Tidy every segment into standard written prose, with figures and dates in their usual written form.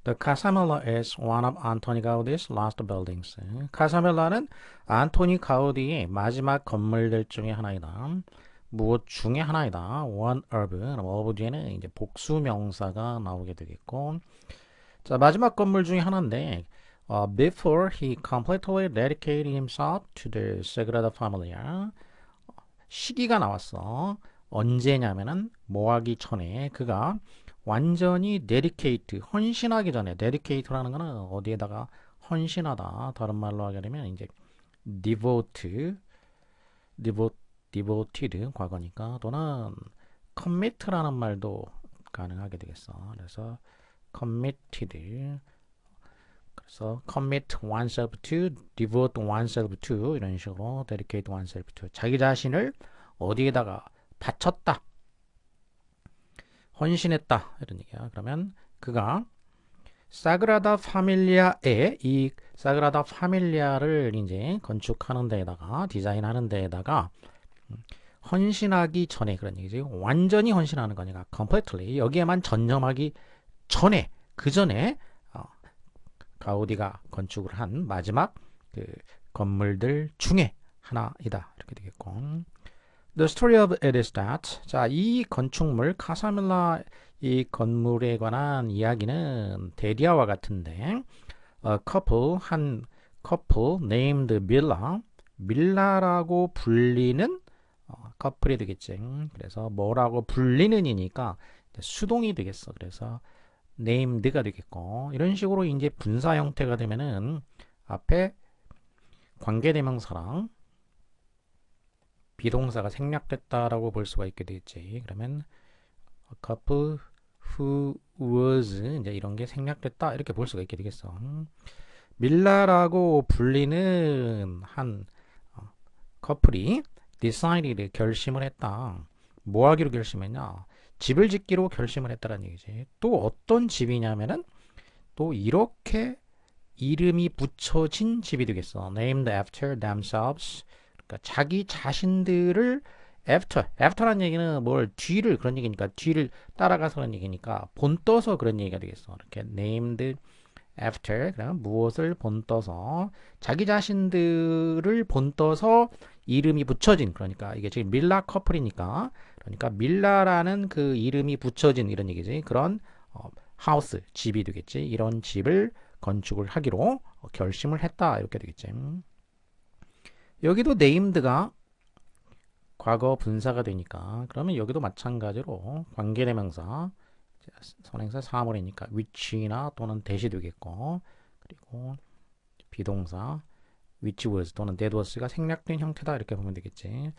The Casamela is one of Antoni Gaudi's last buildings. 카사멜라는 안토니 가우디의 마지막 건물들 중에 하나이다. 무엇 중에 하나이다. One of. 그럼 of 뒤에는 이제 복수 명사가 나오게 되겠고. 자, 마지막 건물 중에 하나인데, before he completely dedicated himself to the Sagrada Familia. 시기가 나왔어. 언제냐면은 뭐 하기 전에 그가 완전히 dedicate, 헌신하기 전에 dedicate라는 거는 어디에다가 헌신하다. 다른 말로 하게 되면 이제 devoted 과거니까 또는 commit라는 말도 가능하게 되겠어. 그래서 committed 그래서 commit oneself to, devote oneself to 이런 식으로 dedicate oneself to 자기 자신을 어디에다가 바쳤다, 헌신했다 이런 얘기야. 그러면 그가 사그라다 파밀리아에 이 사그라다 파밀리아를 이제 건축하는 데에다가 디자인하는 데에다가 헌신하기 전에 그런 얘기지. 완전히 헌신하는 거니까 completely 여기에만 전념하기 전에 그 전에 가우디가 건축을 한 마지막 그 건물들 중에 하나이다 이렇게 되겠고. The story of it is that 자, 이 건축물 카사밀라 이 건물에 관한 이야기는 대리아와 같은데 한 커플 named Milla 밀라라고 불리는 커플이 되겠지. 그래서 뭐라고 불리는이니까 수동이 되겠어. 그래서 named가 되겠고 이런 식으로 이제 분사 형태가 되면은 앞에 관계대명사랑 비동사가 생략됐다라고 볼 수가 있게 되겠지. 그러면 a couple who was 이제 이런 게 생략됐다 이렇게 볼 수가 있게 되겠어. 밀라라고 불리는 한 커플이 decided 결심을 했다. 뭐 하기로 결심했냐? 집을 짓기로 결심을 했다는 얘기지. 또 어떤 집이냐면은 또 이렇게 이름이 붙여진 집이 되겠어. Named after themselves. 그러니까 자기 자신들을 after라는 얘기는 뭘 뒤를 그런 얘기니까 뒤를 따라가서 그런 얘기니까 본떠서 그런 얘기가 되겠어. 이렇게 named after 그럼 무엇을 본떠서 자기 자신들을 본떠서 이름이 붙여진 그러니까 이게 지금 밀라 커플이니까 그러니까 밀라라는 그 이름이 붙여진 이런 얘기지. 그런 하우스 집이 되겠지. 이런 집을 건축을 하기로 결심을 했다 이렇게 되겠지. 여기도 named가 과거 분사가 되니까 그러면 여기도 마찬가지로 관계대명사 선행사 사물이니까 which나 또는 that이 되겠고 그리고 비동사 which was 또는 that was가 생략된 형태다 이렇게 보면 되겠지.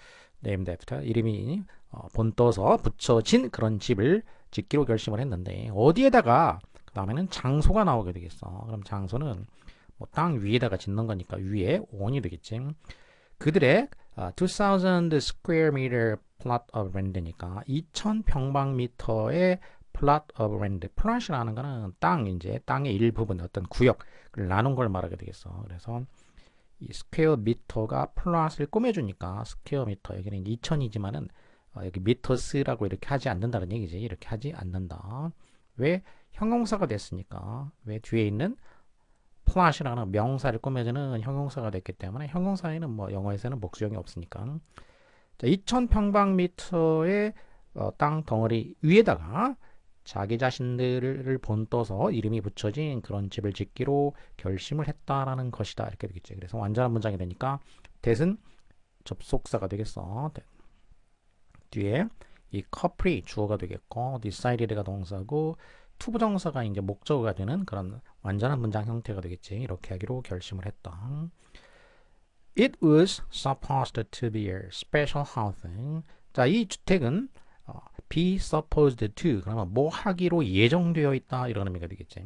named after 이름이 본떠서 붙여진 그런 집을 짓기로 결심을 했는데 어디에다가 그 다음에는 장소가 나오게 되겠어. 그럼 장소는 뭐 땅 위에다가 짓는 거니까 위에 on이 되겠지. 그들의 2000 square meter plot of land니까 2000평방미터의 plot of land. plot이라는 거는 땅 이제 땅의 일부분 어떤 구역을 나눈 걸 말하게 되겠어. 그래서 이 스퀘어 미터가 플롯을 꾸며주니까 스퀘어 미터 여기는 2000이지만은 여기 미터스라고 이렇게 하지 않는다는 얘기지. 이렇게 하지 않는다. 왜? 형용사가 됐으니까. 왜 뒤에 있는 플롯이라는 명사를 꾸며주는 형용사가 됐기 때문에 형용사에는 뭐 영어에서는 목수형이 없으니까. 자, 2000평방미터의 땅 덩어리 위에다가 자기 자신들을 본떠서 이름이 붙여진 그런 집을 짓기로 결심을 했다라는 것이다 이렇게 되겠죠. 그래서 완전한 문장이 되니까 that은 접속사가 되겠어. 뒤에 이 커플이 주어가 되겠고 decided가 동사고 투부정사가 이제 목적어가 되는 그런 완전한 문장 형태가 되겠지. 이렇게 하기로 결심을 했다. It was supposed to be a special housing. 자, 이 주택은 be supposed to 그러면 뭐 하기로 예정되어 있다 이런 의미가 되겠지.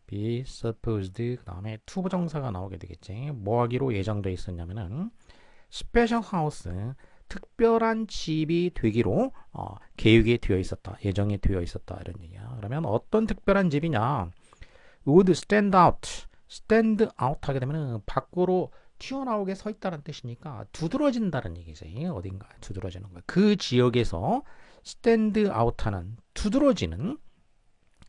be supposed 그 다음에 투부정사가 나오게 되겠지. 뭐 하기로 예정되어 있었냐면은 special house 특별한 집이 되기로 계획이 되어 있었다. 예정이 되어 있었다 이런 얘기야. 그러면 어떤 특별한 집이냐? would stand out. stand out 하게 되면은 밖으로 튀어나오게 서 있다는 뜻이니까 두드러진다는 얘기지. 어딘가 두드러지는 거야. 그 지역에서 stand out 하는 두드러지는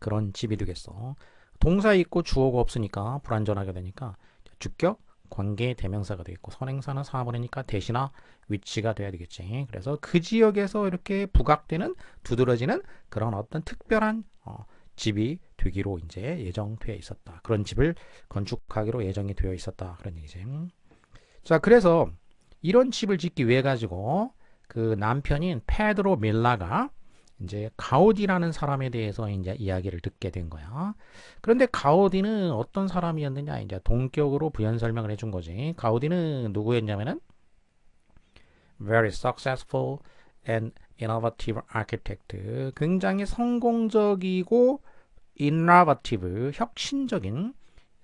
그런 집이 되겠어. 동사 있고 주어가 없으니까 불완전하게 되니까 주격 관계 대명사가 되겠고 선행사는 사물이니까 대시나 위치가 돼야 되겠지. 그래서 그 지역에서 이렇게 부각되는 두드러지는 그런 어떤 특별한 집이 되기로 이제 예정되어 있었다. 그런 집을 건축하기로 예정이 되어 있었다. 그런 얘기지. 자, 그래서 이런 집을 짓기 위해 가지고 그 남편인 페드로 밀라가 이제 가우디라는 사람에 대해서 이제 이야기를 듣게 된 거야. 그런데 가우디는 어떤 사람이었느냐 이제 동격으로 부연 설명을 해준 거지. 가우디는 누구였냐면은 very successful and innovative architect. 굉장히 성공적이고 innovative, 혁신적인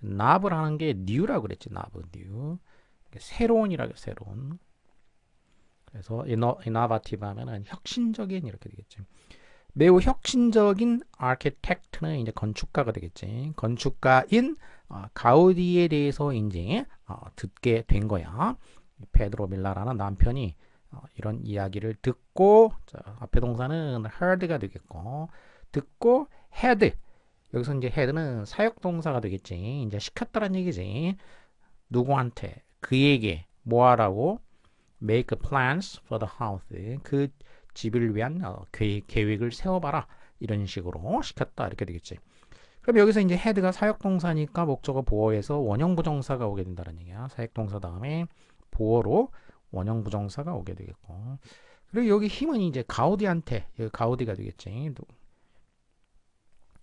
나브라는 게 new라고 그랬지. 나브, new. 새로운이라고 새로운. 그래서 innovative 하면은 혁신적인 이렇게 되겠지. 매우 혁신적인 아키텍트는 이제 건축가가 되겠지. 건축가인 가우디에 대해서 이제 듣게 된 거야. 페드로 밀라라는 남편이 이런 이야기를 듣고 자, 앞에 동사는 heard가 되겠고 듣고 had 여기서 이제 had는 사역 동사가 되겠지. 이제 시켰다는 얘기지. 누구한테 그에게 뭐하라고 make plans for the house 그 집을 위한 계획을 세워봐라 이런 식으로 시켰다 이렇게 되겠지. 그럼 여기서 이제 head가 사역동사니까 목적어 보어에서 원형부정사가 오게 된다는 얘기야. 사역동사 다음에 보어로 원형부정사가 오게 되겠고 그리고 여기 힘은 이제 가우디한테 여기 가우디가 되겠지.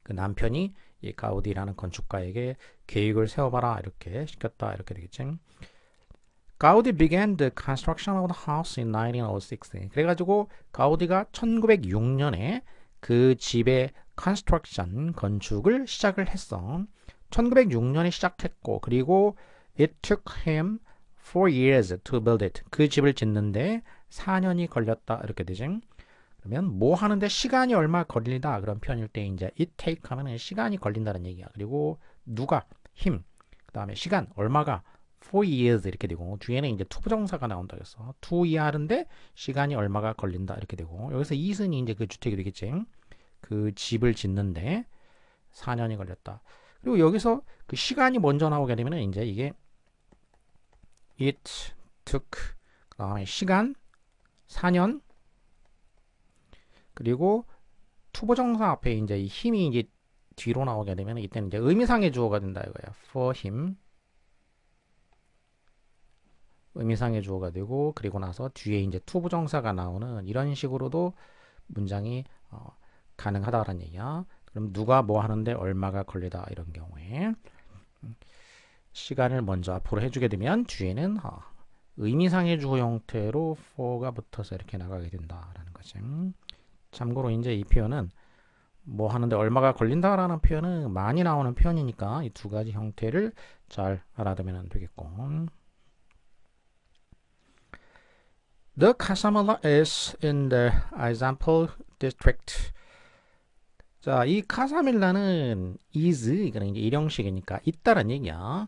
그 남편이 이 가우디라는 건축가에게 계획을 세워봐라 이렇게 시켰다 이렇게 되겠지. 가우디 began the construction of the house in 1906. 그래가지고 가우디가 1906년에 그 집의 construction 건축을 시작을 했어. 1906년에 시작했고 그리고 it took him 4 years to build it. 그 집을 짓는데 4년이 걸렸다 이렇게 되지. 그러면 뭐 하는데 시간이 얼마 걸리다 그런 표현일 때 이제 it take 하면은 시간이 걸린다는 얘기야. 그리고 누가 힘 그다음에 시간 얼마가 4 years 이렇게 되고 뒤에는 이제 투부정사가 나온다 그랬어. 2 year인데 시간이 얼마가 걸린다 이렇게 되고 여기서 이슨이 이제 그 주택이 되겠지. 그 집을 짓는데 4년이 걸렸다. 그리고 여기서 그 시간이 먼저 나오게 되면 이제 이게 it took 그다음에 시간 4년 그리고 투부정사 앞에 이제 이 힘이 이제 뒤로 나오게 되면 이때는 이제 의미상의 주어가 된다 이거야. for him 의미상의 주어가 되고 그리고 나서 뒤에 이제 투부정사가 나오는 이런 식으로도 문장이 가능하다라는 얘기야. 그럼 누가 뭐 하는데 얼마가 걸리다 이런 경우에 시간을 먼저 앞으로 해주게 되면 뒤에는 의미상의 주어 형태로 for가 붙어서 이렇게 나가게 된다라는 거지. 참고로 이제 이 표현은 뭐 하는데 얼마가 걸린다라는 표현은 많이 나오는 표현이니까 이 두 가지 형태를 잘 알아두면 되겠고. The Casamigla is in the Aizample district. 자, 이 카사밀라는 is 이거는 이제 일형식이니까 있다는 얘기야.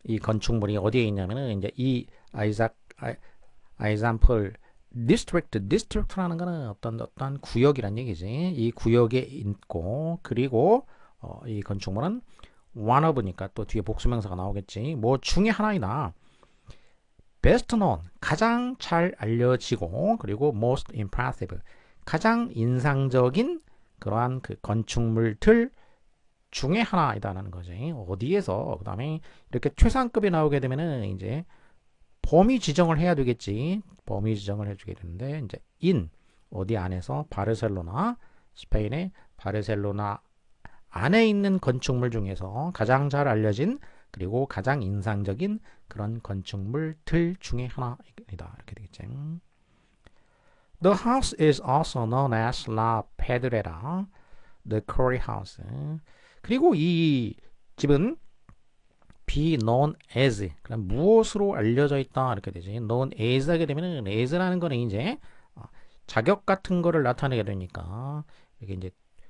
이 건축물이 어디에 있냐면은 이제 이 아이잠플 디스트릭트라는 거는 어떤 구역이란 얘기지. 이 구역에 있고 그리고 이 건축물은 one of니까 또 뒤에 복수명사가 나오겠지. 뭐 중에 하나이다. best known 가장 잘 알려지고 그리고 most impressive 가장 인상적인 그러한 그 건축물들 중에 하나이다라는 거지. 어디에서 그다음에 이렇게 최상급이 나오게 되면은 이제 범위 지정을 해야 되겠지. 범위 지정을 해주게 되는데 이제 in 어디 안에서 바르셀로나 스페인의 바르셀로나 안에 있는 건축물 중에서 가장 잘 알려진 그리고 가장 인상적인 그런 건축물들 중에 하나이다 이렇게 되겠지. The house is also known as La Pedrera, the Quarry House. 그리고 이 집은 be known as 그럼 무엇으로 알려져 있다 이렇게 되지. known as 하게 되면은 as라는 거는 이제 자격 같은 거를 나타내게 되니까 이게 이제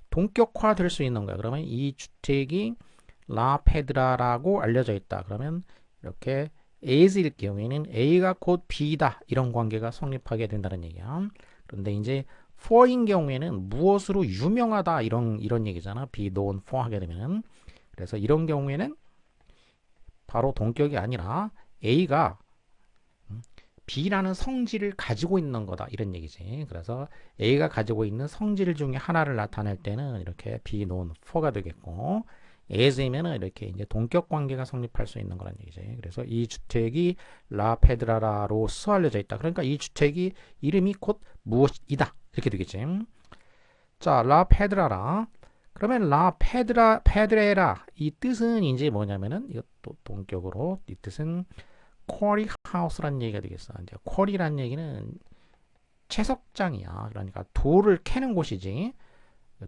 동격화 될 수 있는 거야. 그러면 이 주택이 라페드라라고 알려져 있다. 그러면 이렇게 as일 경우에는 a가 곧 b다 이런 관계가 성립하게 된다는 얘기야. 그런데 이제 for인 경우에는 무엇으로 유명하다 이런 얘기잖아. be known for 하게 되면은 그래서 이런 경우에는 바로 동격이 아니라 A가 B라는 성질을 가지고 있는 거다 이런 얘기지. 그래서 A가 가지고 있는 성질 중에 하나를 나타낼 때는 이렇게 be known for가 되겠고, as이면은 이렇게 이제 동격 관계가 성립할 수 있는 거란 얘기지. 그래서 이 주택이 라페드라라로서 알려져 있다. 그러니까 이 주택이 이름이 곧 무엇이다 이렇게 되겠지. 자, 라페드라라. 그러면 페드레라 이 뜻은 이제 뭐냐면은 이것도 동격으로 이 뜻은 쿼리 하우스란 얘기가 되겠어. 이제 쿼리란 얘기는 채석장이야. 그러니까 돌을 캐는 곳이지.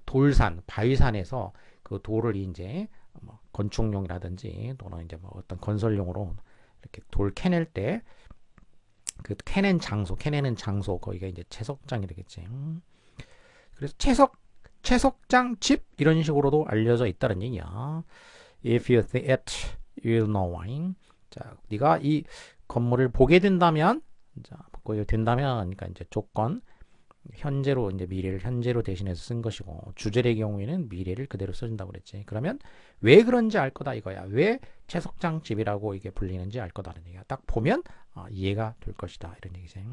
돌산, 바위산에서 그 돌을 이제 뭐 건축용이라든지 또는 이제 뭐 어떤 건설용으로 이렇게 돌 캐낼 때 그 캐내는 장소 거기가 이제 채석장이 되겠지. 그래서 채석장 집 이런 식으로도 알려져 있다는 얘기야. If you see it, you'll know why. 자, 네가 이 건물을 보게 된다면, 자, 보게 된다면, 그러니까 이제 조건, 현재로 이제 미래를 현재로 대신해서 쓴 것이고, 주절의 경우에는 미래를 그대로 써준다고 그랬지. 그러면 왜 그런지 알 거다 이거야. 왜 채석장 집이라고 이게 불리는지 알 거다는 얘기야. 딱 보면 이해가 될 것이다 이런 얘기지.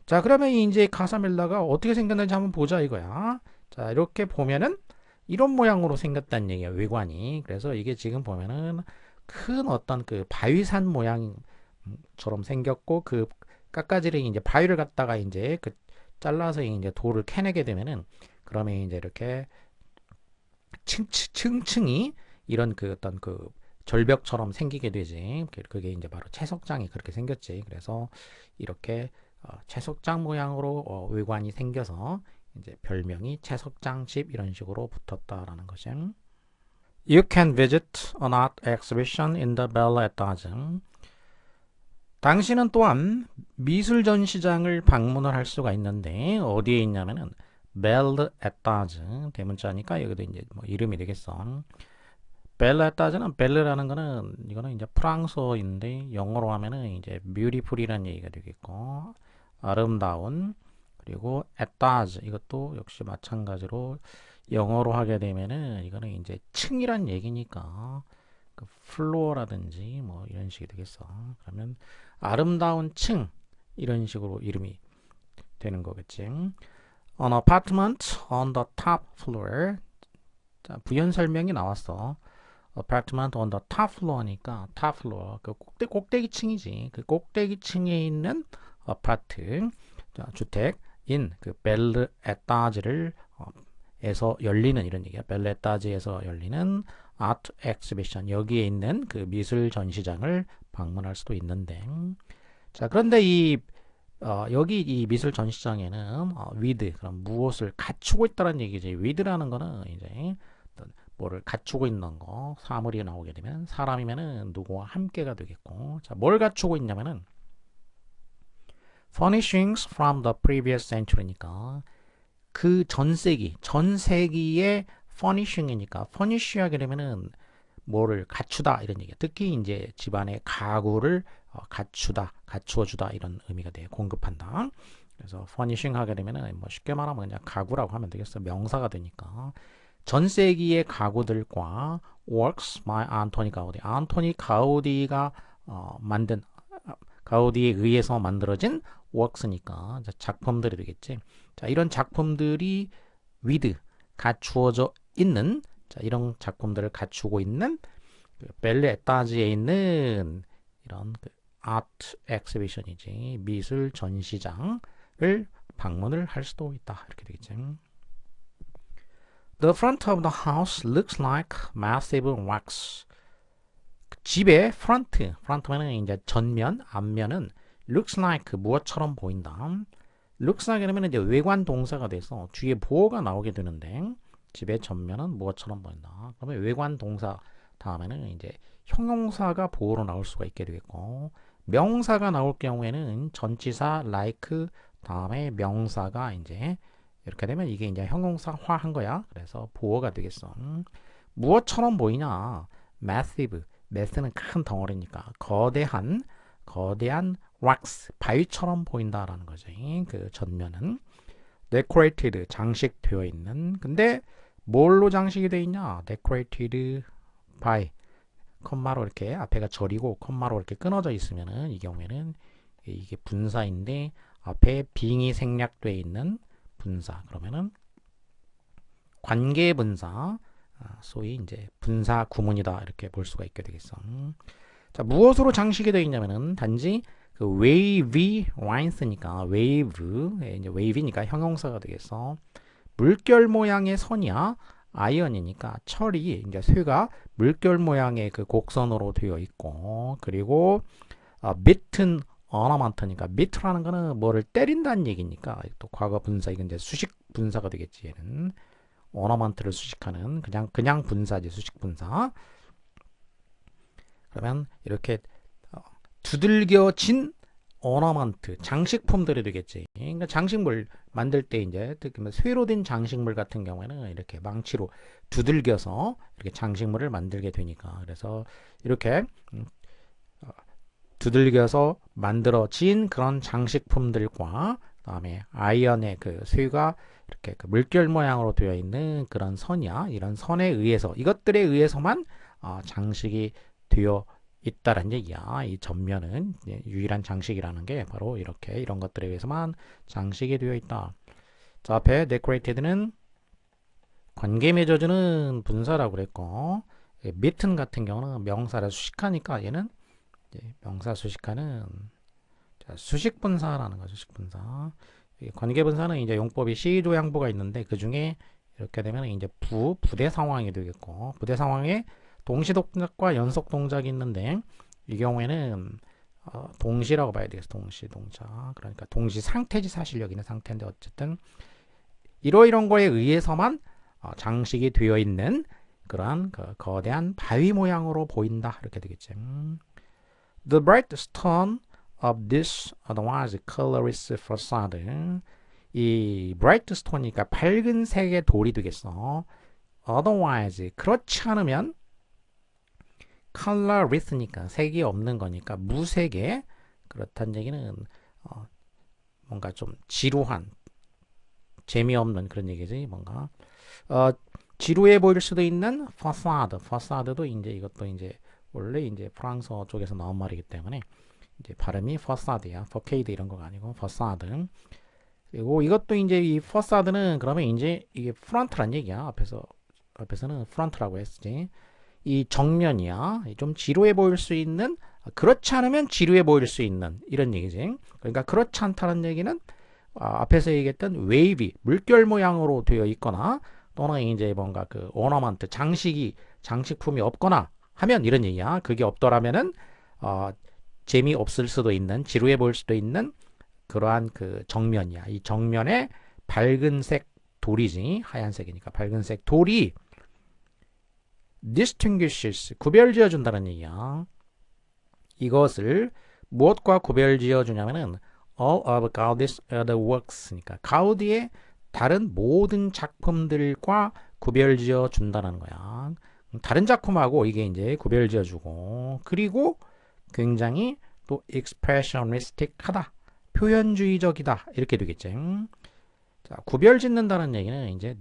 자, 그러면 이제 카사멜라가 어떻게 생겼는지 한번 보자 이거야. 자, 이렇게 보면은 이런 모양으로 생겼다는 얘기야, 외관이. 그래서 이게 지금 보면은 큰 어떤 그 바위산 모양처럼 생겼고, 그 깎아지를 이제 바위를 갖다가 이제 그 잘라서 이제 돌을 캐내게 되면은, 그러면 이제 이렇게 층층이 이런 그 어떤 그 절벽처럼 생기게 되지. 그게 이제 바로 채석장이 그렇게 생겼지. 그래서 이렇게 채석장 모양으로 외관이 생겨서 이제 별명이 채석장 집 이런 식으로 붙었다라는 거죠. You can visit an art exhibition in the Belle Etage. 당신은 또한 미술 전시장을 방문을 할 수가 있는데 어디에 있냐면은 Belle Etage 대문자니까 여기도 이제 뭐 이름이 되겠어. Belle Etage는 벨르라는 거는 이거는 이제 프랑스어인데 영어로 하면은 이제 beautiful이라는 얘기가 되겠고 아름다운 그리고 에따즈 이것도 역시 마찬가지로 영어로 하게 되면은 이거는 이제 층이란 얘기니까 그 플로어라든지 뭐 이런 식이 되겠어. 그러면 아름다운 층 이런 식으로 이름이 되는 거겠지. An apartment on the top floor. 자, 부연 설명이 나왔어. Apartment on the top floor니까 top floor 그 꼭대기층이지. 그 꼭대기층에 있는 아파트, 자, 주택 인 그 벨르 에따즈를 에서 열리는 이런 얘기야. 벨르 에따즈에서 열리는 아트 엑스비션 여기에 있는 그 미술 전시장을 방문할 수도 있는데, 자, 그런데 여기 이 미술 전시장에는 with 그럼 무엇을 갖추고 있다는 얘기지. with라는 거는 이제 뭐를 갖추고 있는 거 사물이 나오게 되면 사람이면은 누구와 함께가 되겠고, 자, 뭘 갖추고 있냐면은 furnishings from the previous century니까 그 전세기의 furnishing이니까 furnish 하게 되면은 뭐를 갖추다 이런 얘기야. 특히 이제 집안의 가구를 갖추어주다 이런 의미가 돼. 공급한다. 그래서 furnishing 하게 되면은 뭐 쉽게 말하면 그냥 가구라고 하면 되겠어. 명사가 되니까. 전세기의 가구들과 works by 안토니 가우디. 안토니 가우디가 만든 가우디에 의해서 만들어진 works니까 작품들이 되겠지. 자, 이런 작품들이 with 갖추어져 있는, 자, 이런 작품들을 갖추고 있는 그 벨레 에따지에 있는 이런 그 아트 엑스비션이지 미술 전시장을 방문을 할 수도 있다 이렇게 되겠지. The front of the house looks like massive rocks. 집의 프런트면은 이제 전면, 앞면은 looks like 무엇처럼 보인다. looks like 이러면 이제 외관 동사가 돼서 뒤에 보어가 나오게 되는데 집의 전면은 무엇처럼 보인다. 그러면 외관 동사 다음에는 이제 형용사가 보어로 나올 수가 있게 되겠고, 명사가 나올 경우에는 전치사 like 다음에 명사가 이제 이렇게 되면 이게 이제 형용사화한 거야. 그래서 보어가 되겠어. 무엇처럼 보이냐? massive. mass는 큰 덩어리니까 거대한 rocks 바위처럼 보인다라는 거지. 그 전면은 decorated 장식되어 있는. 근데 뭘로 장식이 되어 있냐? decorated by 컴마로 이렇게 앞에가 절이고 컴마로 이렇게 끊어져 있으면은 이 경우에는 이게 분사인데 앞에 빙이 생략되어 있는 분사 그러면은 관계 분사 소위 이제 분사 구문이다 이렇게 볼 수가 있게 되겠어. 자, 무엇으로 장식이 되어 있냐면은 단지 그 wavy lines니까 wave 이제 wave니까 형용사가 되겠어. 물결 모양의 선이야. 아이언이니까 철이 이제 쇠가 물결 모양의 그 곡선으로 되어 있고 그리고 bitten ornament니까 bit라는 거는 뭐를 때린다는 얘기니까 또 과거 분사 이건 이제 수식 분사가 되겠지 얘는 ornament를 수식하는 그냥 분사지 수식 분사. 그러면 이렇게 두들겨진 ornament 장식품들이 되겠지. 그러니까 장식물 만들 때 이제 특히 쇠로 된 장식물 같은 경우에는 이렇게 망치로 두들겨서 이렇게 장식물을 만들게 되니까 그래서 이렇게 두들겨서 만들어진 그런 장식품들과 그다음에 아이언의 그 쇠가 이렇게 그 물결 모양으로 되어 있는 그런 선이야. 이런 선에 의해서 이것들에 의해서만 장식이 되어 있다라는 얘기야. 이 전면은 유일한 장식이라는 게 바로 이렇게 이런 것들에 의해서만 장식이 되어 있다. 자, 앞에 decorated는 관계 맺어주는 분사라고 그랬고 mitten 같은 경우는 명사를 수식하니까 얘는 명사 수식하는 수식 분사라는 거죠. 수식 분사. 관계 분사는 이제 용법이 시조양보가 있는데 그 중에 이렇게 되면 이제 부대 상황이 되겠고 부대 상황에 동시 동작과 연속 동작이 있는데 이 경우에는 동시라고 봐야 되겠어. 동시 동작. 그러니까 동시 상태지 사실 여기는 상태인데 어쨌든 이런 거에 의해서만 장식이 되어 있는 그러한 그 거대한 바위 모양으로 보인다. 이렇게 되겠지. The bright stone of this otherwise colorless facade. 이 bright stone이니까 밝은 색의 돌이 되겠어. otherwise 그렇지 않으면 colorless니까 색이 없는 거니까 무색의 그렇다는 얘기는 뭔가 좀 지루한 재미없는 그런 얘기지 뭔가 지루해 보일 수도 있는 facade. 이제 이것도 이제 원래 이제 프랑스어 쪽에서 나온 말이기 때문에 이제 발음이 facade야. facade 이런 거가 아니고 facade. 그리고 이것도 이제 이 facade는 그러면 이제 이게 front란 얘기야. 앞에서는 front라고 했지. 이 정면이야. 좀 지루해 보일 수 있는 그렇지 않으면 지루해 보일 수 있는 이런 얘기지. 그러니까 그렇지 않다는 얘기는 앞에서 얘기했던 웨이비 물결 모양으로 되어 있거나 또는 이제 뭔가 그 오너먼트 장식품이 없거나 하면 이런 얘기야. 그게 없더라면은 재미없을 수도 있는 지루해 보일 수도 있는 그러한 그 정면이야. 이 정면에 밝은색 돌이지. 하얀색이니까 밝은색 돌이 distinguishes 구별지어 준다는 얘기야. 이것을 무엇과 구별지어 주냐면은 all of Gaudi's other works니까 가우디의 다른 모든 작품들과 구별지어 준다는 거야. 다른 작품하고 이게 이제 구별지어 주고 그리고 굉장히 또 expressionistic하다. 표현주의적이다. 이렇게 되겠지. 자, 구별 짓는다는 얘기는 이제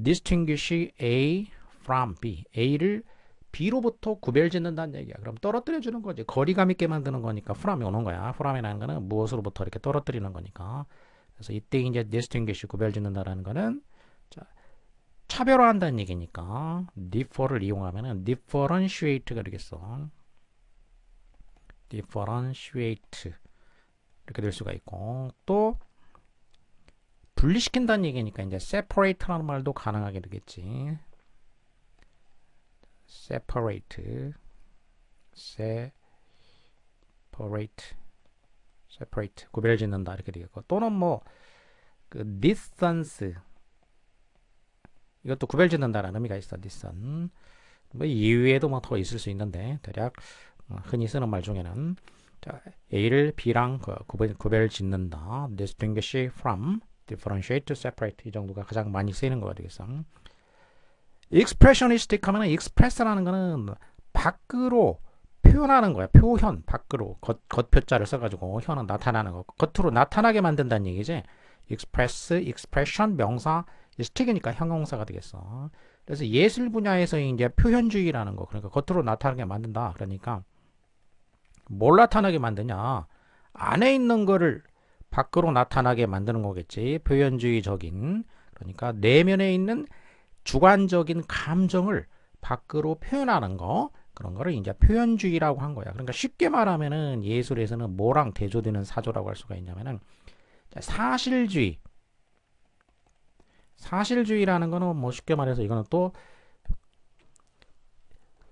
distinguish A from B. A를 B로부터 구별 짓는다는 얘기야. 그럼 떨어뜨려 주는 거지. 거리감 있게 만드는 거니까 from이 오는 거야. from이라는 거는 무엇으로부터 이렇게 떨어뜨리는 거니까. 그래서 이때 이제 distinguish 구별 짓는다라는 거는 자, 차별화한다는 얘기니까 differ를 이용하면은 differentiate가 되겠어. differentiate 이렇게 될 수가 있고 또 분리시킨다는 얘기니까 이제 separate라는 말도 가능하게 되겠지. separate 구별 짓는다 이렇게 되겠고 또는 뭐 그 distance 이것도 구별 짓는다라는 의미가 있어. distance 뭐 이외에도 뭐 더 있을 수 있는데 대략 흔히 쓰는 말 중에는 자, A를 B랑 구별 짓는다. distinguish from, differentiate, separate 이 정도가 가장 많이 쓰이는 거가 되겠어. expressionistic 하면 express라는 거는 밖으로 표현하는 거야. 표현, 밖으로 겉표자를 써가지고 현은 나타나는 거. 겉으로 나타나게 만든다는 얘기지. express, expression, 명사, stick이니까 형용사가 되겠어. 그래서 예술 분야에서 이제 표현주의라는 거, 그러니까 겉으로 나타나게 만든다. 그러니까 뭘 나타나게 만드냐? 안에 있는 거를 밖으로 나타나게 만드는 거겠지. 표현주의적인. 그러니까 내면에 있는 주관적인 감정을 밖으로 표현하는 거. 그런 거를 이제 표현주의라고 한 거야. 그러니까 쉽게 말하면은 예술에서는 뭐랑 대조되는 사조라고 할 수가 있냐면은 사실주의. 사실주의라는 거는 뭐 쉽게 말해서 이거는 또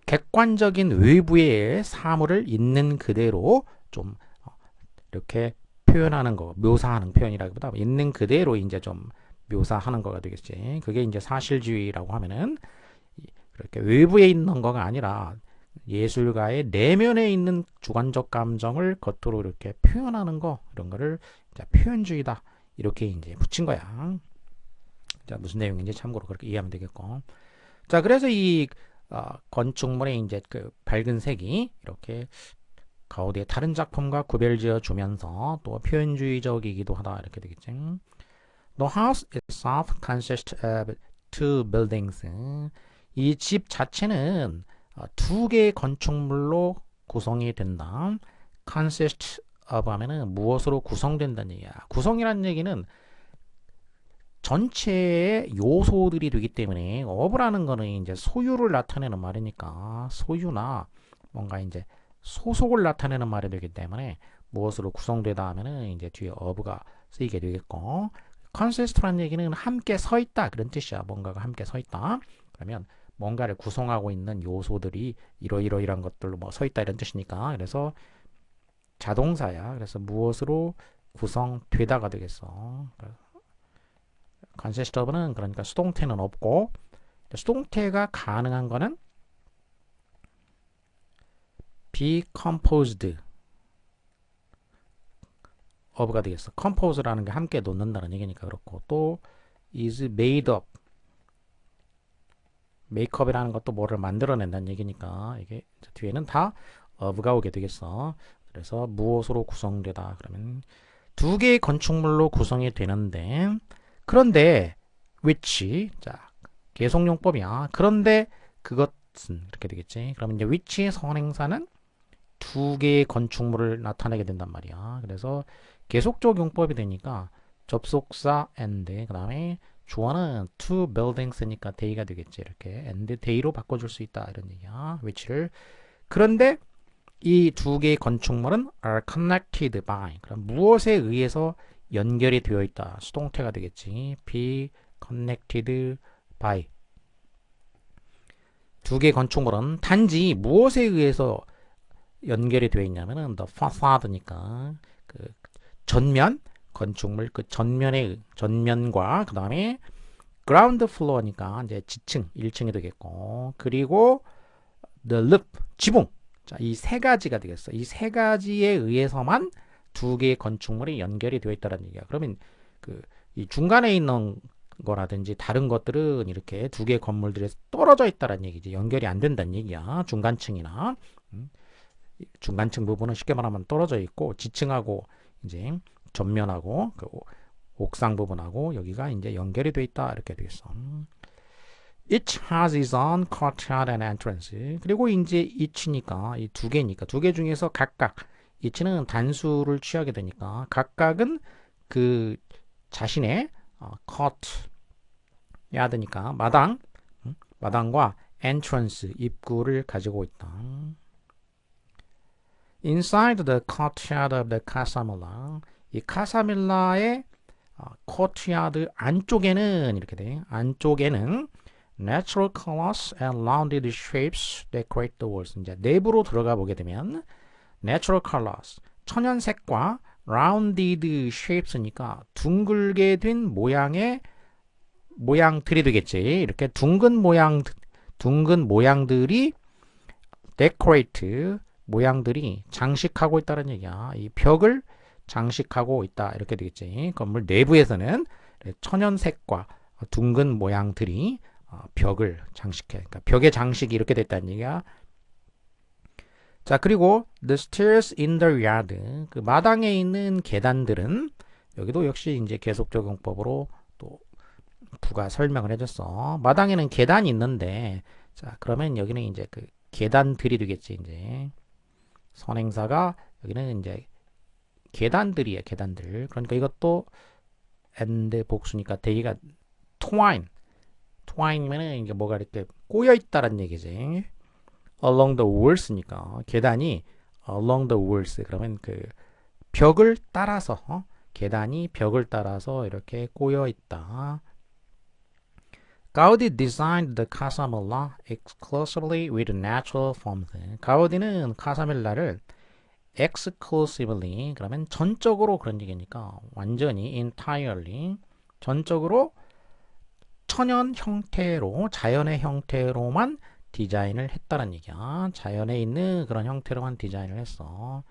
객관적인 외부의 사물을 있는 그대로 좀 이렇게 표현하는 거, 묘사하는 표현이라기보다 있는 그대로 이제 좀 묘사하는 거가 되겠지. 그게 이제 사실주의라고 하면은 그렇게 외부에 있는 거가 아니라 예술가의 내면에 있는 주관적 감정을 겉으로 이렇게 표현하는 거, 이런 거를 이제 표현주의다. 이렇게 이제 붙인 거야. 자, 무슨 내용인지 참고로 그렇게 이해하면 되겠고. 자, 그래서 이 건축물의 이제 그 밝은 색이 이렇게 가우디의 다른 작품과 구별지어 주면서 또 표현주의적이기도 하다 이렇게 되겠지. The house itself consists of two buildings. 이 집 자체는 두 개의 건축물로 구성이 된다. consist of 하면은 무엇으로 구성된다는 얘기야. 구성이라는 얘기는 전체의 요소들이 되기 때문에 of라는 거는 이제 소유를 나타내는 말이니까 소유나 뭔가 이제 소속을 나타내는 말이 되기 때문에 무엇으로 구성되다 하면은 이제 뒤에 of가 쓰이게 되겠고, consist라는 얘기는 함께 서 있다 그런 뜻이야. 뭔가가 함께 서 있다. 그러면 뭔가를 구성하고 있는 요소들이 이러이러이런 것들로 뭐 서 있다 이런 뜻이니까, 그래서 자동사야. 그래서 무엇으로 구성되다가 되겠어. consist of는 그러니까 수동태는 없고, 수동태가 가능한 거는 be composed of가 되겠어. compose라는 게 함께 놓는다는 얘기니까 그렇고, 또 is made up, makeup이라는 것도 뭐를 만들어낸다는 얘기니까 이게 뒤에는 다 of가 오게 되겠어. 그래서 무엇으로 구성되다 그러면 두 개의 건축물로 구성이 되는데, 그런데 which, 자 계속용법이야. 그런데 그것은 이렇게 되겠지. 그러면 이제 which의 선행사는 두 개의 건축물을 나타내게 된단 말이야. 그래서 계속적 용법이 되니까 접속사 and, 그 다음에 주어는 two buildings니까 they가 되겠지. 이렇게 and they로 바꿔줄 수 있다 이런 얘기야. which를. 그런데 이 두 개의 건축물은 are connected by, 그럼 무엇에 의해서 연결이 되어 있다. 수동태가 되겠지. be connected by. 두 개의 건축물은 단지 무엇에 의해서 연결이 되어 있냐면은 the facade니까 그 전면, 건축물 그 전면과 그 다음에 ground floor니까 이제 지층 1층이 되겠고, 그리고 the roof 지붕. 자, 이 세 가지가 되겠어. 이 세 가지에 의해서만 두 개의 건축물이 연결이 되어 있다는 얘기야. 그러면 그 이 중간에 있는 거라든지 다른 것들은 이렇게 두 개의 건물들에 떨어져 있다는 얘기지. 연결이 안 된다는 얘기야. 중간층이나 중간층 부분은 쉽게 말하면 떨어져 있고, 지층하고 이제 전면하고 그 옥상 부분하고 여기가 이제 연결이 돼 있다 이렇게 되겠어. Each has its own courtyard and entrance. 그리고 이제 each니까 이 두 개니까 두 개 중에서 각각, each는 단수를 취하게 되니까 각각은 그 자신의 court, 야드니까 마당, 마당과 entrance, 입구를 가지고 있다. Inside the courtyard of the Casamilla, 이 카사밀라의 courtyard 안쪽에는 이렇게 돼. 안쪽에는 natural colors and rounded shapes decorate the walls. 이제 내부로 들어가 보게 되면 natural colors, 천연색과 rounded shapes니까 둥글게 된 모양의 모양들이 되겠지. 이렇게 둥근 모양들이 decorate, 모양들이 장식하고 있다는 얘기야. 이 벽을 장식하고 있다 이렇게 되겠지. 건물 내부에서는 천연색과 둥근 모양들이 벽을 장식해. 그러니까 벽의 장식이 이렇게 됐다는 얘기야. 자, 그리고 the stairs in the yard, 그 마당에 있는 계단들은 여기도 역시 이제 계속 적용법으로 또 부가 설명을 해줬어. 마당에는 계단이 있는데, 자, 그러면 여기는 이제 그 계단들이 되겠지, 이제. 선행사가 여기는 이제 계단들이에요, 계단들. 그러니까 이것도 and 복수니까 대기가 twine. twine면은 이게 뭐가 이렇게 꼬여 있다는 얘기지. along the walls니까 계단이 along the walls. 그러면 그 벽을 따라서 계단이 벽을 따라서 이렇게 꼬여 있다. 가우디 designed the Casamela exclusively with natural forms. 가우디는 카사멜라를 exclusively 그러면 전적으로 그런 얘기니까 완전히 entirely 전적으로 천연 형태로 자연의 형태로만 디자인을 했다는 얘기야. 자연에 있는 그런 형태로만 디자인을 했어.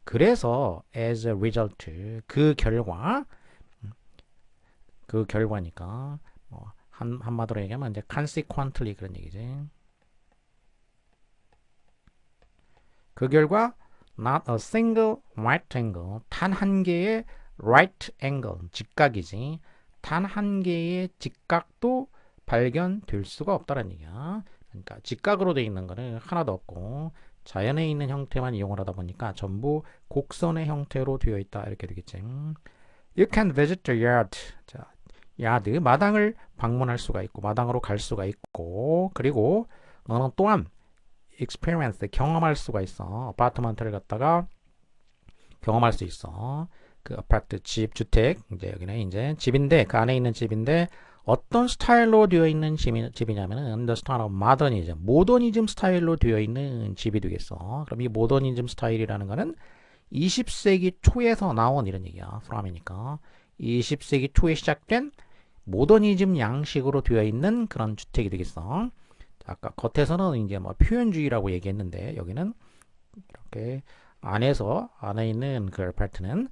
그래서 as a result 그 결과니까 한마디로 얘기하면 이제 consequently 그런 얘기지. 그 결과 not a single right angle 단 한 개의 right angle 직각이지. 단 한 개의 직각도 발견될 수가 없다는 얘기야. 그러니까 직각으로 되어 있는 거는 하나도 없고 자연에 있는 형태만 이용을 하다 보니까 전부 곡선의 형태로 되어 있다 이렇게 되겠지. You can visit the yard. 자, 야드 마당을 방문할 수가 있고 마당으로 갈 수가 있고 그리고 너는 또한 experience 경험할 수가 있어. 아파트먼트를 갖다가 경험할 수 있어. 그 아파트 집 주택 이제 여기는 이제 집인데 그 안에 있는 집인데 어떤 스타일로 되어 있는 집이냐면은 the style of modernism 모더니즘 스타일로 되어 있는 집이 되겠어. 그럼 이 모더니즘 스타일이라는 거는 20세기 초에서 나온 이런 얘기야. 프롬이니까 20세기 초에 시작된 모더니즘 양식으로 되어 있는 그런 주택이 되겠어. 아까 겉에서는 이제 뭐 표현주의라고 얘기했는데 여기는 이렇게 안에 있는 그 아파트는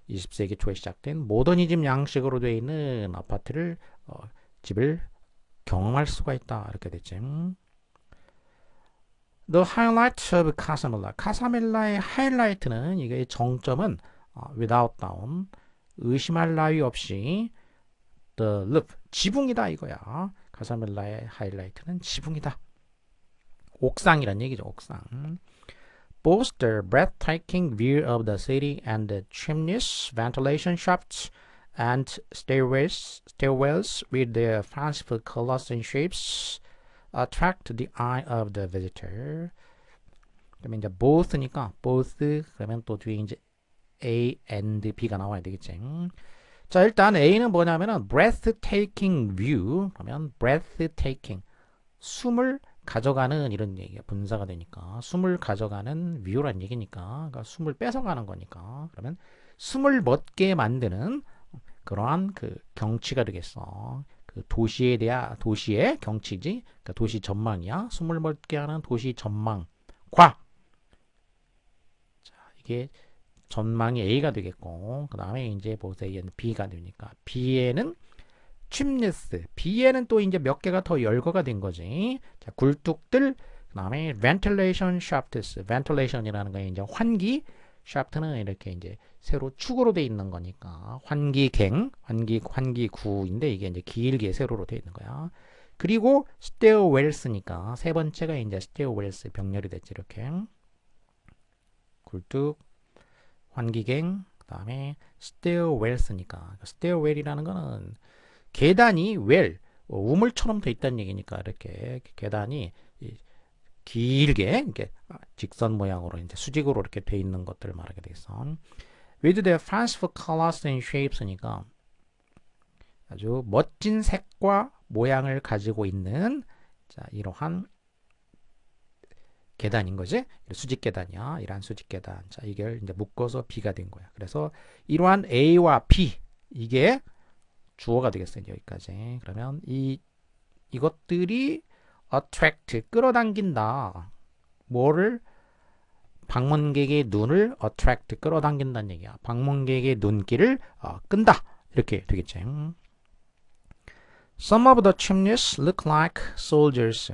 20세기 초에 시작된 모더니즘 양식으로 되어 있는 아파트를 집을 경험할 수가 있다 이렇게 됐지. The highlight of Casamela. 카사멜라의 하이라이트는 이게 정점은 without doubt 의심할 나위 없이 the roof 지붕이다 이거야. 카사멜라의 하이라이트는 지붕이다. 옥상이란 얘기죠. 옥상. Both the breathtaking view of the city and the chimneys, ventilation shafts, and stairwells with their fanciful colors and shapes attract the eye of the visitor. 그러면 이제 both니까 both 그러면 또 뒤에 이제 A and B가 나와야 되겠지. 자, 일단 A는 뭐냐면은 breathtaking view. 그러면 breathtaking 숨을 가져가는 이런 얘기야. 분사가 되니까 숨을 가져가는 view란 얘기니까 그러니까 숨을 뺏어가는 거니까 그러면 숨을 멎게 만드는 그러한 그 경치가 되겠어. 그 도시에 대한 도시의 경치지. 그러니까 도시 전망이야. 숨을 멎게 하는 도시 전망과 자, 이게 전망이 A가 되겠고 그 다음에 이제 보세요. B가 되니까 B에는 chimneys. B에는 또 이제 몇 개가 더 열거가 된 거지. 자, 굴뚝들. 그 다음에 ventilation shafts. ventilation이라는 거 이제 환기. shaft는 이렇게 이제 새로 축으로 돼 있는 거니까 환기갱, 환기구인데 이게 이제 길게 세로로 돼 있는 거야. 그리고 stairwells니까 세 번째가 이제 stairwells 병렬이 됐지 이렇게. 굴뚝, 환기갱, 그다음에 stairwells니까 stairwell이라는 거는 계단이 우물처럼 돼 있다는 얘기니까 이렇게 계단이 길게 이렇게 직선 모양으로 이제 수직으로 이렇게 돼 있는 것들을 말하게 되겠어. With their fanciful colors and shapes니까 아주 멋진 색과 모양을 가지고 있는 자, 이러한 계단인 거지. 수직 계단이야. 이러한 수직 계단. 자, 이걸 이제 묶어서 B가 된 거야. 그래서 이러한 A와 B 이게 주어가 되겠어요. 여기까지. 그러면 이것들이 attract 끌어당긴다. 뭐를 방문객의 눈을 attract 끌어당긴다는 얘기야. 방문객의 눈길을 끈다. 이렇게 되겠지. Some of the chimneys look like soldiers.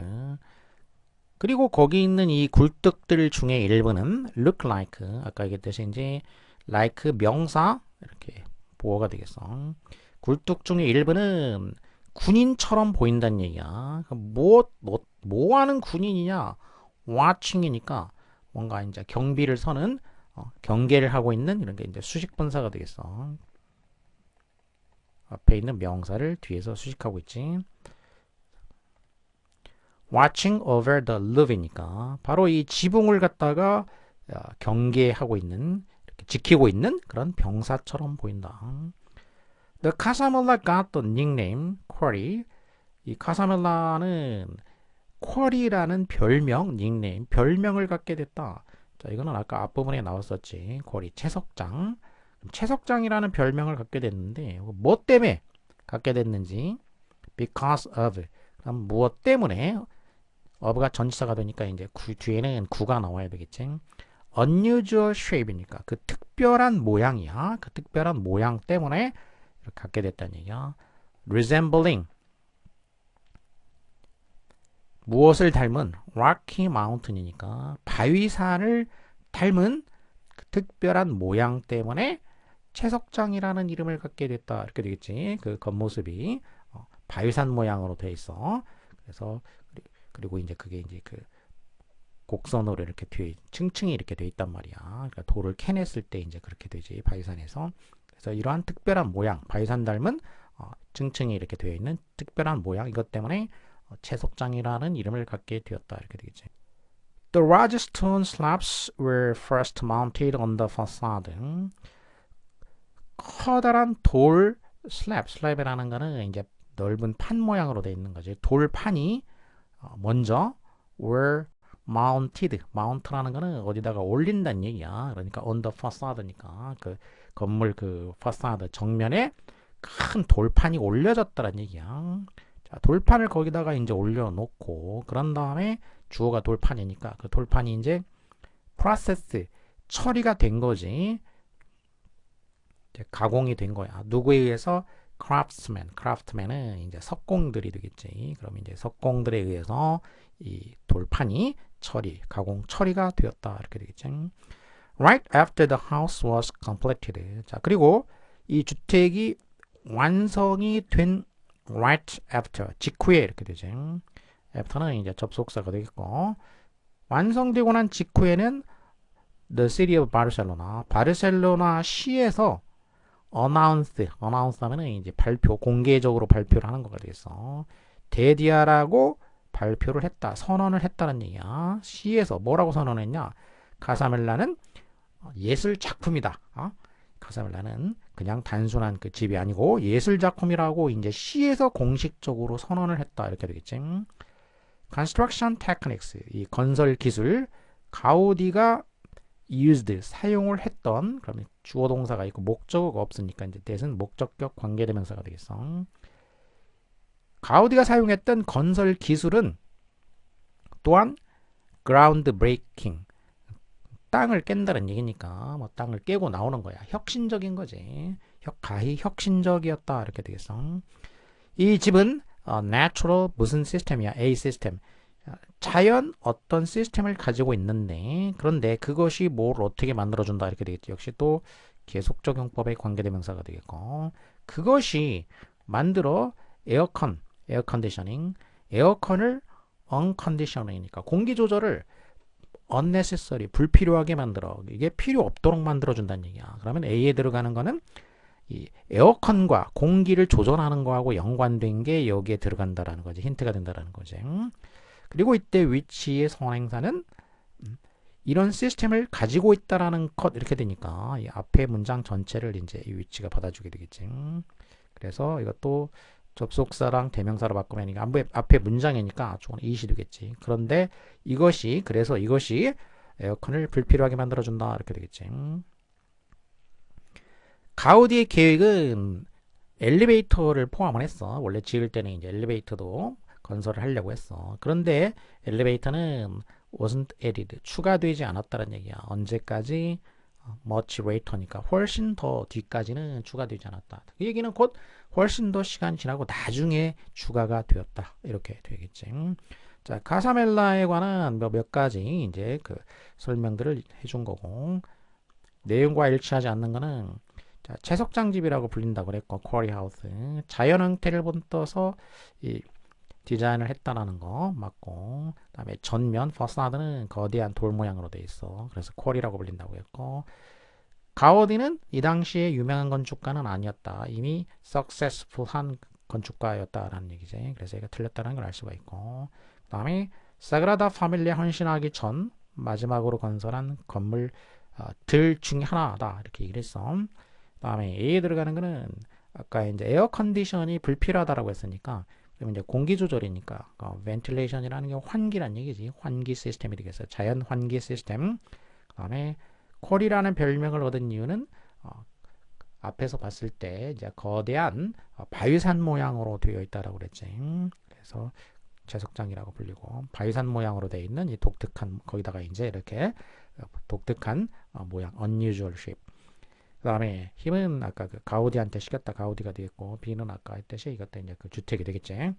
그리고 거기 있는 이 굴뚝들 중에 일부는 look like 아까 얘기했듯이 이제 like 명사 이렇게 보어가 되겠어. 굴뚝 중에 일부는 군인처럼 보인다는 얘기야. 뭐 하는 군인이냐? watching이니까 뭔가 이제 경비를 서는 경계를 하고 있는 이런 게 이제 수식 분사가 되겠어. 앞에 있는 명사를 뒤에서 수식하고 있지. watching over the love이니까 바로 이 지붕을 갖다가 경계하고 있는 이렇게 지키고 있는 그런 병사처럼 보인다. The Casamela got the nickname Quarry. 이 카사멜라는 쿼리라는 별명, 닉네임, 별명을 갖게 됐다. 자, 이거는 아까 앞부분에 나왔었지. 쿼리, 채석장. 채석장이라는 별명을 갖게 됐는데 뭐 때문에 갖게 됐는지 because of 그럼 무엇 때문에 of가 전치사가 되니까 이제 뒤에는 구가 나와야 되겠지. unusual shape이니까 그 특별한 모양이야. 그 특별한 모양 때문에 이렇게 갖게 됐다는 얘기야. resembling 무엇을 닮은 Rocky Mountain이니까 바위산을 닮은 그 특별한 모양 때문에 채석장이라는 이름을 갖게 됐다. 이렇게 되겠지. 그 겉모습이 바위산 모양으로 돼 있어. 그래서 그리고 이제 그게 이제 그 곡선으로 이렇게 뒤에 층층이 이렇게 돼 있단 말이야. 그러니까 돌을 캐냈을 때 이제 그렇게 되지. 바위산에서. 그래서 이러한 특별한 모양, 바위산 닮은 층층이 이렇게 되어 있는 특별한 모양 이것 때문에 채석장이라는 이름을 갖게 되었다. 이렇게 되겠지. The large stone slabs were first mounted on the facade. 커다란 돌 슬랩이라는 거는 이제 넓은 판 모양으로 되어 있는 거지. 돌판이 먼저 were mount라는 거는 어디다가 올린다는 얘기야. 그러니까 on the facade니까 그 건물 그 facade 정면에 큰 돌판이 올려졌다는 얘기야. 자, 돌판을 거기다가 이제 올려놓고 그런 다음에 주어가 돌판이니까 그 돌판이 이제 프로세스 처리가 된 거지. 이제 가공이 된 거야. 누구에 의해서? 크래프트맨은 이제 석공들이 되겠지. 그럼 이제 석공들에 의해서 이 돌판이 가공 처리가 되었다. 이렇게 되겠지. Right after the house was completed. 자, 그리고 이 주택이 완성이 된 right after 직후에 이렇게 되죠. after는 이제 접속사가 되겠고 완성되고 난 직후에는 the city of Barcelona 바르셀로나 시에서 announce 하면은 이제 발표 공개적으로 발표를 하는 거가 되겠어. 데디아라고 발표를 했다 선언을 했다는 얘기야. 시에서 뭐라고 선언했냐? 카사멜라는 예술 작품이다. 카사멜라는 그냥 단순한 그 집이 아니고 예술 작품이라고 이제 시에서 공식적으로 선언을 했다. 이렇게 되겠지. Construction techniques 이 건설 기술 가우디가 used 사용을 했던 그러면 주어 동사가 있고 목적어가 없으니까 이제 that은 목적격 관계대명사가 되겠어. 가우디가 사용했던 건설 기술은 또한 ground breaking 땅을 깬다는 얘기니까 뭐 땅을 깨고 나오는 거야. 혁신적인 거지. 가히 혁신적이었다 이렇게 되겠어. 이 집은 natural 무슨 시스템이야? A 시스템. 자연 어떤 시스템을 가지고 있는데 그런데 그것이 뭘 어떻게 만들어준다 이렇게 되겠지. 역시 또 계속적용법의 관계대명사가 되겠고 그것이 만들어 에어컨디셔닝 에어컨을 unconditioning이니까 공기 조절을 unnecessary 불필요하게 만들어 이게 필요 없도록 만들어준다는 얘기야. 그러면 A에 들어가는 거는 이 에어컨과 공기를 조절하는 거하고 연관된 게 여기에 들어간다라는 거지. 힌트가 된다라는 거지. 그리고 이때 위치의 선행사는 이런 시스템을 가지고 있다라는 것 이렇게 되니까 이 앞에 문장 전체를 이제 이 위치가 받아주게 되겠지. 그래서 이것도 접속사랑 대명사로 바꾸면 이게 앞에 문장이니까 조금 이시 되겠지. 그런데 그래서 이것이 에어컨을 불필요하게 만들어준다 이렇게 되겠지. 가우디의 계획은 엘리베이터를 포함을 했어. 원래 지을 때는 이제 엘리베이터도 건설을 하려고 했어. 그런데 엘리베이터는 wasn't added 추가되지 않았다는 얘기야. 언제까지? much later니까 훨씬 더 뒤까지는 추가되지 않았다. 그 얘기는 곧 훨씬 더 시간이 지나고 나중에 추가가 되었다. 이렇게 되겠지. 자, 카사멜라에 관한 몇 가지 이제 그 설명들을 해준 거고 내용과 일치하지 않는 거는 자, 채석장집이라고 불린다고 그랬고 쿼리 하우스 자연 형태를 본떠서 이 디자인을 했다라는 거 맞고 그다음에 전면 퍼사드는 거대한 돌 모양으로 돼 있어. 그래서 쿼리라고 불린다고 했고 가우디는 이 당시에 유명한 건축가는 아니었다. 이미 successful한 건축가였다라는 얘기지. 그래서 얘가 틀렸다는 걸 알 수가 있고 그다음에 사그라다 파밀리아 헌신하기 전 마지막으로 건설한 건물 들 중에 하나다 이렇게 얘기를 했어. 그다음에 A에 들어가는 거는 아까 이제 에어 컨디션이 불필요하다라고 했으니까 그러면 이제 공기 조절이니까 벤틸레이션이라는 게 환기란 얘기지. 환기 시스템이 되겠어. 자연 환기 시스템. 그다음에 콜이라는 별명을 얻은 이유는 앞에서 봤을 때 이제 거대한 바위산 모양으로 되어 있다라고 그랬지. 그래서 채석장이라고 불리고 바위산 모양으로 되어 있는 이 독특한 거기다가 이제 이렇게 독특한 모양 unusual shape. 그다음에 힘은 아까 그 가우디한테 시켰다 가우디가 되겠고 B는 아까 했듯이 이것도 이제 그 주택이 되겠지.